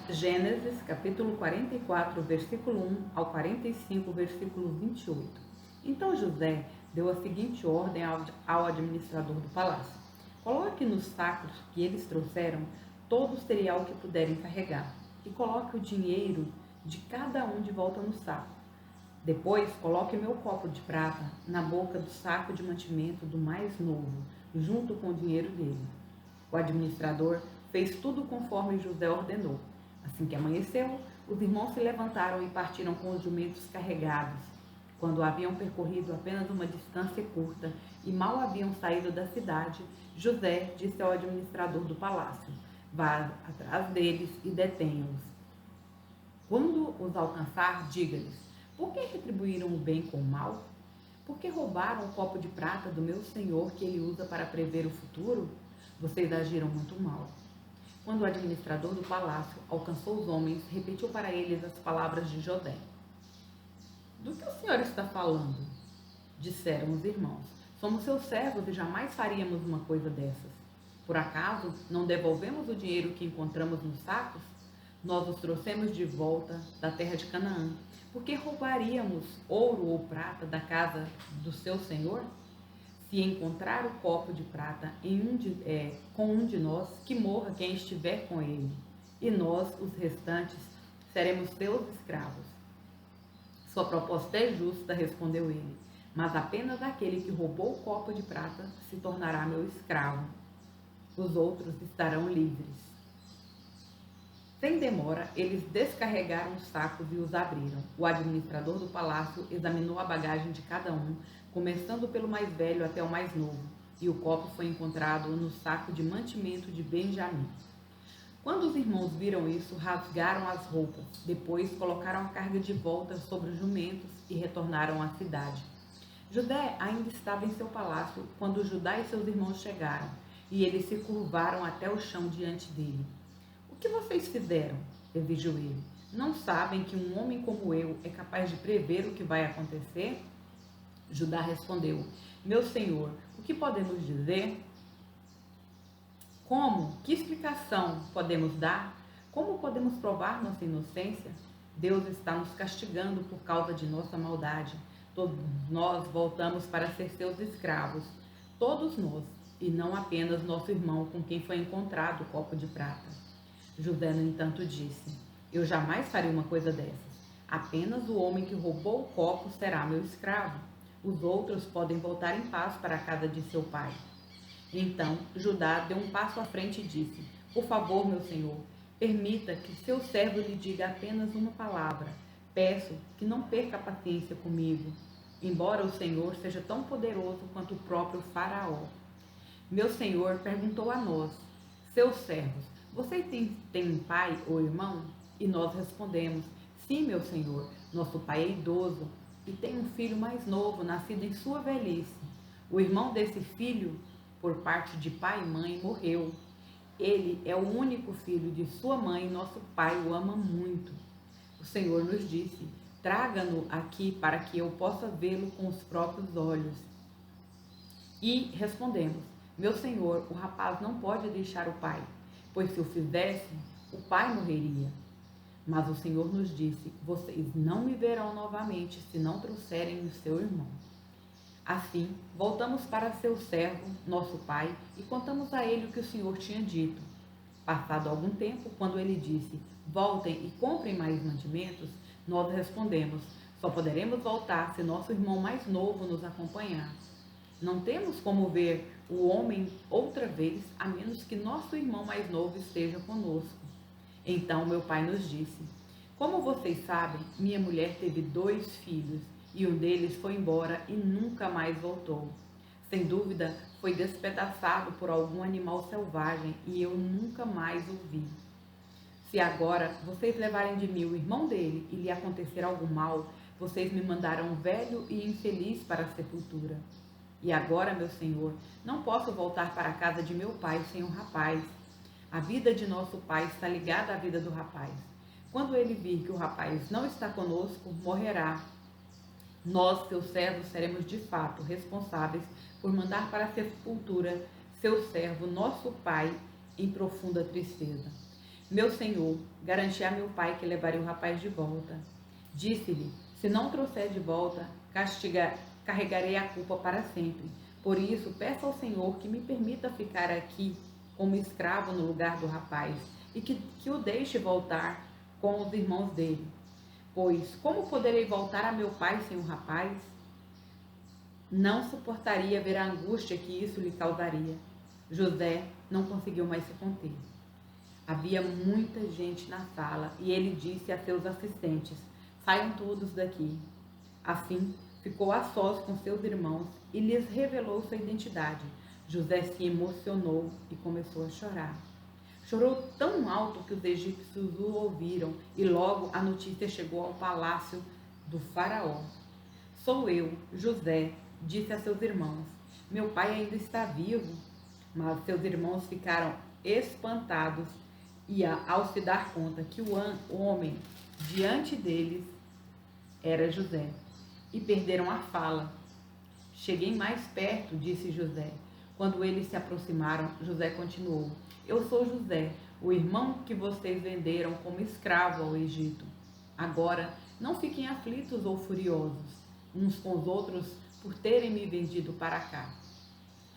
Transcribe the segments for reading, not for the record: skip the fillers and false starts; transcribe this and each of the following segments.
Gênesis, capítulo 44, versículo 1 ao 45, versículo 28. Então José deu a seguinte ordem ao administrador do palácio: coloque nos sacos que eles trouxeram todo o cereal que puderem carregar, e coloque o dinheiro de cada um de volta no saco. Depois, coloque meu copo de prata na boca do saco de mantimento do mais novo, junto com o dinheiro dele. O administrador fez tudo conforme José ordenou. Assim que amanheceu, os irmãos se levantaram e partiram com os jumentos carregados. Quando haviam percorrido apenas uma distância curta e mal haviam saído da cidade, José disse ao administrador do palácio: vá atrás deles e detenha-os. Quando os alcançar, diga-lhes: por que retribuíram o bem com o mal? Por que roubaram o copo de prata do meu senhor que ele usa para prever o futuro? Vocês agiram muito mal. Quando o administrador do palácio alcançou os homens, repetiu para eles as palavras de José. Do que o senhor está falando? Disseram os irmãos. Somos seus servos e jamais faríamos uma coisa dessas. Por acaso não devolvemos o dinheiro que encontramos nos sacos? Nós os trouxemos de volta da terra de Canaã. Por que roubaríamos ouro ou prata da casa do seu senhor? Se encontrar o copo de prata com um de nós, que morra quem estiver com ele, e nós, os restantes, seremos seus escravos. Sua proposta é justa, respondeu ele, mas apenas aquele que roubou o copo de prata se tornará meu escravo. Os outros estarão livres. Sem demora, eles descarregaram os sacos e os abriram. O administrador do palácio examinou a bagagem de cada um, começando pelo mais velho até o mais novo, e o copo foi encontrado no saco de mantimento de Benjamim. Quando os irmãos viram isso, rasgaram as roupas. Depois colocaram a carga de volta sobre os jumentos e retornaram à cidade. José ainda estava em seu palácio quando Judá e seus irmãos chegaram, e eles se curvaram até o chão diante dele. O que vocês fizeram? Exigiu ele. Não sabem que um homem como eu é capaz de prever o que vai acontecer? Judá respondeu: meu senhor, o que podemos dizer? Como? Que explicação podemos dar? Como podemos provar nossa inocência? Deus está nos castigando por causa de nossa maldade. Todos nós voltamos para ser seus escravos. Todos nós, e não apenas nosso irmão com quem foi encontrado o copo de prata. José, no entanto, disse: eu jamais faria uma coisa dessas. Apenas o homem que roubou o copo será meu escravo. Os outros podem voltar em paz para a casa de seu pai. Então Judá deu um passo à frente e disse: por favor, meu senhor, permita que seu servo lhe diga apenas uma palavra. Peço que não perca a paciência comigo, embora o Senhor seja tão poderoso quanto o próprio Faraó. Meu senhor perguntou a nós, seus servos: vocês têm um pai ou irmão? E nós respondemos: sim, meu senhor, nosso pai é idoso e tem um filho mais novo, nascido em sua velhice. O irmão desse filho, por parte de pai e mãe, morreu. Ele é o único filho de sua mãe e nosso pai o ama muito. O Senhor nos disse: traga-no aqui para que eu possa vê-lo com os próprios olhos. E respondemos: meu senhor, o rapaz não pode deixar o pai, pois se o fizesse, o pai morreria. Mas o Senhor nos disse: vocês não me verão novamente se não trouxerem o seu irmão. Assim, voltamos para seu servo, nosso pai, e contamos a ele o que o Senhor tinha dito. Passado algum tempo, quando ele disse: voltem e comprem mais mantimentos, nós respondemos: só poderemos voltar se nosso irmão mais novo nos acompanhar. Não temos como ver o homem outra vez, a menos que nosso irmão mais novo esteja conosco. Então meu pai nos disse: como vocês sabem, minha mulher teve 2 filhos, e um deles foi embora e nunca mais voltou. Sem dúvida, foi despedaçado por algum animal selvagem e eu nunca mais o vi. Se agora vocês levarem de mim o irmão dele e lhe acontecer algum mal, vocês me mandarão velho e infeliz para a sepultura. E agora, meu senhor, não posso voltar para a casa de meu pai sem o rapaz. A vida de nosso pai está ligada à vida do rapaz. Quando ele vir que o rapaz não está conosco, morrerá. Nós, seus servos, seremos de fato responsáveis por mandar para a sepultura seu servo, nosso pai, em profunda tristeza. Meu senhor, garanti a meu pai que levaria o rapaz de volta. Disse-lhe: se não trouxer de volta, carregarei a culpa para sempre. Por isso, peço ao Senhor que me permita ficar aqui como escravo no lugar do rapaz e que o deixe voltar com os irmãos dele. Pois como poderei voltar a meu pai sem o rapaz? Não suportaria ver a angústia que isso lhe causaria. José não conseguiu mais se conter. Havia muita gente na sala e ele disse a seus assistentes: saiam todos daqui. Assim, ficou a sós com seus irmãos e lhes revelou sua identidade. José se emocionou e começou a chorar. Chorou tão alto que os egípcios o ouviram e logo a notícia chegou ao palácio do faraó. Sou eu, José, disse a seus irmãos. Meu pai ainda está vivo. Mas seus irmãos ficaram espantados e ao se dar conta que o homem diante deles era José, e perderam a fala. Cheguei mais perto, disse José. Quando eles se aproximaram, José continuou: eu sou José, o irmão que vocês venderam como escravo ao Egito. Agora, não fiquem aflitos ou furiosos uns com os outros por terem me vendido para cá.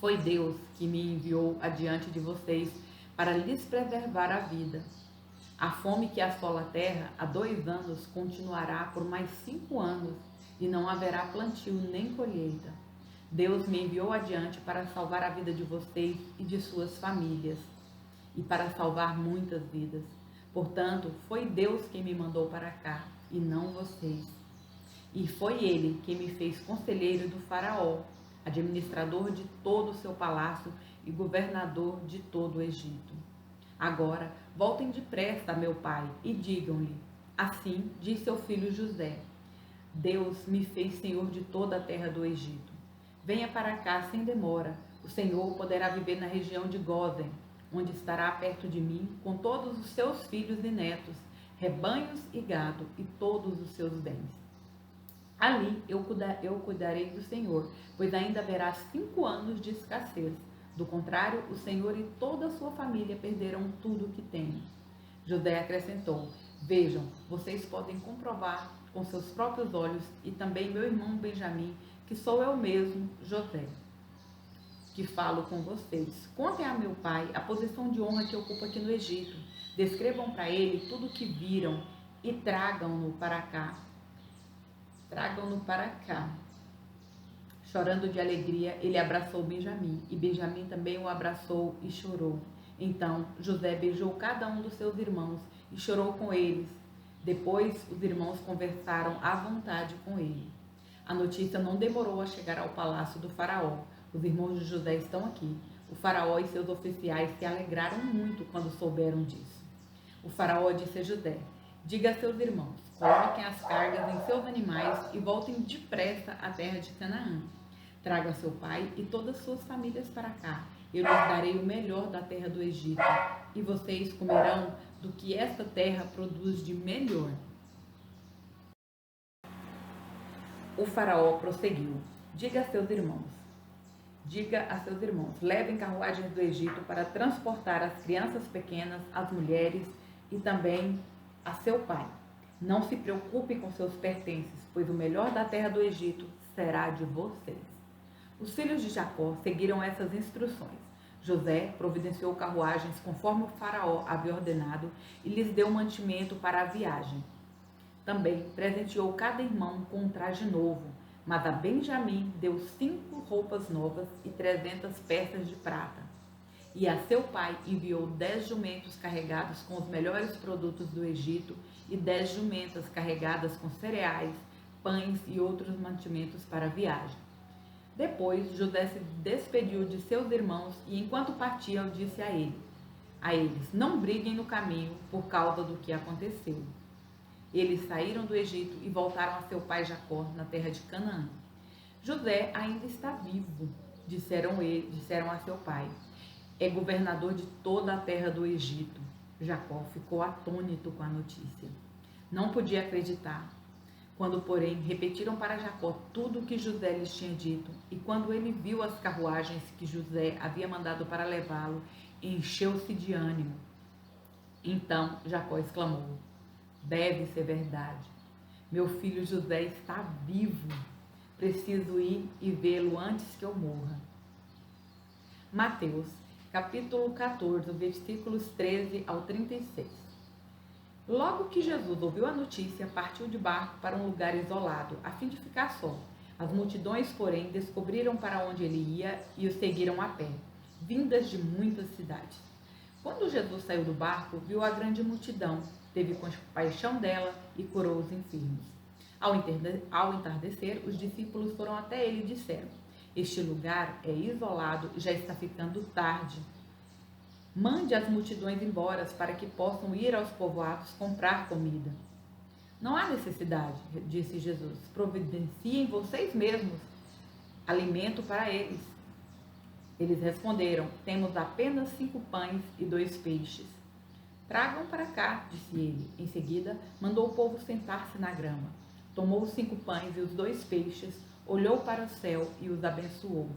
Foi Deus que me enviou adiante de vocês para lhes preservar a vida. A fome que assola a terra há 2 anos continuará por mais 5 anos e não haverá plantio nem colheita. Deus me enviou adiante para salvar a vida de vocês e de suas famílias e para salvar muitas vidas. Portanto, foi Deus quem me mandou para cá e não vocês. E foi Ele quem me fez conselheiro do faraó, administrador de todo o seu palácio e governador de todo o Egito. Agora, voltem depressa a meu pai e digam-lhe: assim diz seu filho José: Deus me fez senhor de toda a terra do Egito. Venha para cá sem demora. O Senhor poderá viver na região de Gósen, onde estará perto de mim com todos os seus filhos e netos, rebanhos e gado e todos os seus bens. Ali eu cuidarei do Senhor, pois ainda haverá 5 anos de escassez. Do contrário, o Senhor e toda a sua família perderão tudo o que têm. José acrescentou: vejam, vocês podem comprovar com seus próprios olhos, e também meu irmão Benjamim, que sou eu mesmo, José, que falo com vocês. Contem a meu pai a posição de honra que ocupa aqui no Egito. Descrevam para ele tudo o que viram e tragam-no para cá. Tragam-no para cá. Chorando de alegria, ele abraçou Benjamim, e Benjamim também o abraçou e chorou. Então José beijou cada um dos seus irmãos e chorou com eles. Depois os irmãos conversaram à vontade com ele. A notícia não demorou a chegar ao palácio do faraó. Os irmãos de José estão aqui. O faraó e seus oficiais se alegraram muito quando souberam disso. O faraó disse a José: diga a seus irmãos, coloquem as cargas em seus animais e voltem depressa à terra de Canaã. Traga seu pai e todas suas famílias para cá. Eu lhes darei o melhor da terra do Egito, e vocês comerão do que esta terra produz de melhor. O faraó prosseguiu: diga a seus irmãos, levem carruagens do Egito para transportar as crianças pequenas, as mulheres e também a seu pai. Não se preocupe com seus pertences, pois o melhor da terra do Egito será de vocês. Os filhos de Jacó seguiram essas instruções. José providenciou carruagens conforme o faraó havia ordenado e lhes deu mantimento para a viagem. Também presenteou cada irmão com um traje novo, mas a Benjamim deu 5 roupas novas e 300 peças de prata. E a seu pai enviou 10 jumentos carregados com os melhores produtos do Egito e 10 jumentas carregadas com cereais, pães e outros mantimentos para a viagem. Depois José se despediu de seus irmãos e, enquanto partiam, disse a eles: não briguem no caminho por causa do que aconteceu. Eles saíram do Egito e voltaram a seu pai Jacó na terra de Canaã. José ainda está vivo, disseram a seu pai. É governador de toda a terra do Egito. Jacó ficou atônito com a notícia. Não podia acreditar. Quando, porém, repetiram para Jacó tudo o que José lhes tinha dito, e quando ele viu as carruagens que José havia mandado para levá-lo, encheu-se de ânimo. Então Jacó exclamou: deve ser verdade. Meu filho José está vivo. Preciso ir e vê-lo antes que eu morra. Mateus, capítulo 14, versículos 13 ao 36. Logo que Jesus ouviu a notícia, partiu de barco para um lugar isolado, a fim de ficar só. As multidões, porém, descobriram para onde ele ia e o seguiram a pé, vindas de muitas cidades. Quando Jesus saiu do barco, viu a grande multidão, teve compaixão dela e curou os enfermos. Ao entardecer, os discípulos foram até ele e disseram: este lugar é isolado e já está ficando tarde. Mande as multidões embora para que possam ir aos povoados comprar comida. Não há necessidade, disse Jesus. Providenciem vocês mesmos alimento para eles. Eles responderam: temos apenas 5 pães e 2 peixes. Tragam para cá, disse ele. Em seguida, mandou o povo sentar-se na grama. Tomou os 5 pães e os 2 peixes, olhou para o céu e os abençoou.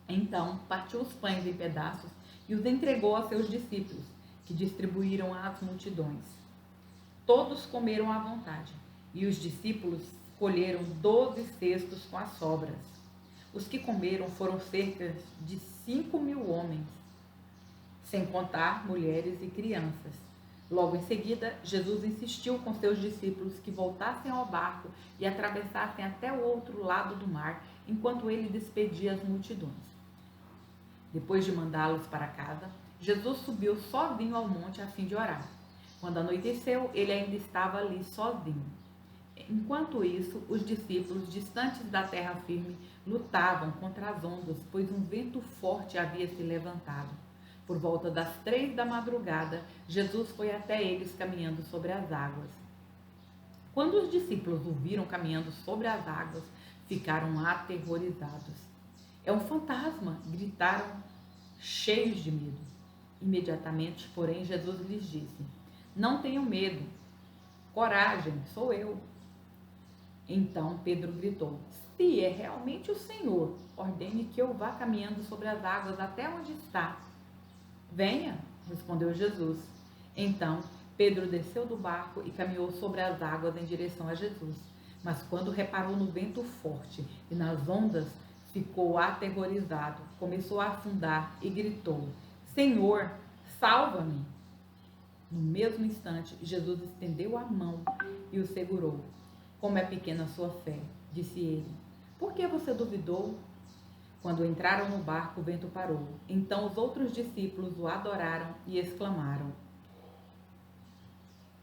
Então, partiu os pães em pedaços e os entregou a seus discípulos, que distribuíram às multidões. Todos comeram à vontade, e os discípulos colheram 12 cestos com as sobras. Os que comeram foram cerca de 5.000 homens, sem contar mulheres e crianças. Logo em seguida, Jesus insistiu com seus discípulos que voltassem ao barco e atravessassem até o outro lado do mar, enquanto ele despedia as multidões. Depois de mandá-los para casa, Jesus subiu sozinho ao monte a fim de orar. Quando anoiteceu, ele ainda estava ali sozinho. Enquanto isso, os discípulos, distantes da terra firme, lutavam contra as ondas, pois um vento forte havia se levantado. Por volta das 3 da madrugada, Jesus foi até eles caminhando sobre as águas. Quando os discípulos o viram caminhando sobre as águas, ficaram aterrorizados. É um fantasma! Gritaram, cheios de medo. Imediatamente, porém, Jesus lhes disse: não tenham medo. Coragem, sou eu. Então Pedro gritou: se é realmente o Senhor, ordene que eu vá caminhando sobre as águas até onde está. Venha, respondeu Jesus. Então Pedro desceu do barco e caminhou sobre as águas em direção a Jesus. Mas quando reparou no vento forte e nas ondas, ficou aterrorizado, começou a afundar e gritou: Senhor, salva-me! No mesmo instante, Jesus estendeu a mão e o segurou. Como é pequena a sua fé, disse ele. Por que você duvidou? Quando entraram no barco, o vento parou. Então os outros discípulos o adoraram e exclamaram: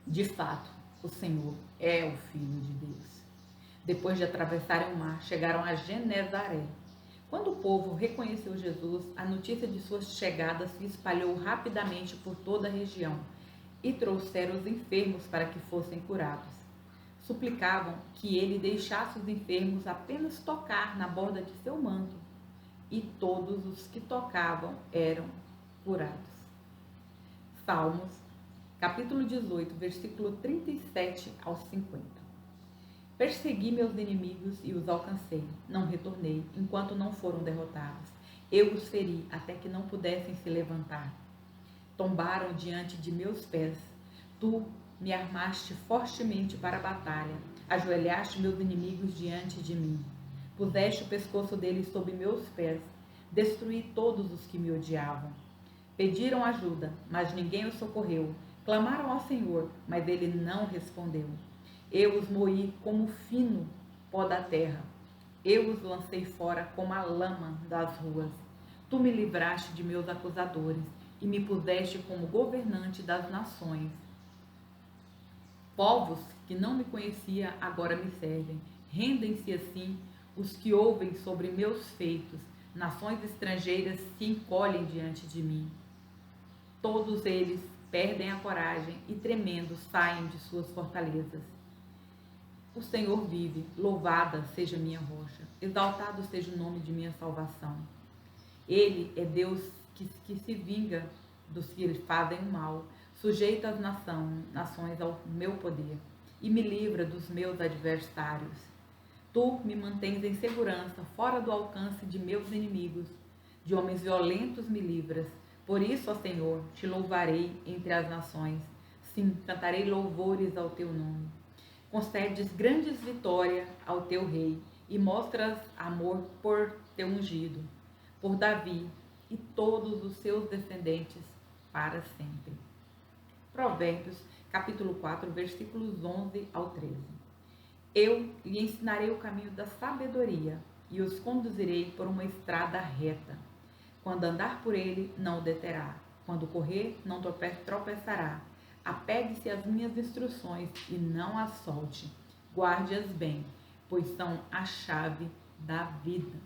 de fato, o Senhor é o Filho de Deus. Depois de atravessarem o mar, chegaram a Genezaré. Quando o povo reconheceu Jesus, a notícia de sua chegada se espalhou rapidamente por toda a região e trouxeram os enfermos para que fossem curados. Suplicavam que ele deixasse os enfermos apenas tocar na borda de seu manto, e todos os que tocavam eram curados. Salmos, capítulo 18, versículo 37 ao 50. Persegui meus inimigos e os alcancei. Não retornei, enquanto não foram derrotados. Eu os feri até que não pudessem se levantar. Tombaram diante de meus pés. Tu me armaste fortemente para a batalha. Ajoelhaste meus inimigos diante de mim. Puseste o pescoço deles sob meus pés. Destruí todos os que me odiavam. Pediram ajuda, mas ninguém os socorreu. Clamaram ao Senhor, mas ele não respondeu. Eu os moí como fino pó da terra. Eu os lancei fora como a lama das ruas. Tu me livraste de meus acusadores e me puseste como governante das nações. Povos que não me conhecia agora me servem. Rendem-se assim os que ouvem sobre meus feitos. Nações estrangeiras se encolhem diante de mim. Todos eles perdem a coragem e tremendo saem de suas fortalezas. O Senhor vive, louvada seja minha rocha, exaltado seja o nome de minha salvação. Ele é Deus que se vinga dos que lhe fazem o mal, sujeita as nações ao meu poder e me livra dos meus adversários. Tu me mantens em segurança, fora do alcance de meus inimigos. De homens violentos me livras, Por isso, ó Senhor, te louvarei entre as nações. Sim, cantarei louvores ao teu nome. Concedes grandes vitórias ao teu rei e mostras amor por teu ungido, por Davi e todos os seus descendentes para sempre. Provérbios, capítulo 4, versículos 11 ao 13. Eu lhe ensinarei o caminho da sabedoria e os conduzirei por uma estrada reta. Quando andar por ele, não o deterá. Quando correr, não tropeçará. Apegue-se às minhas instruções e não as solte. Guarde-as bem, pois são a chave da vida.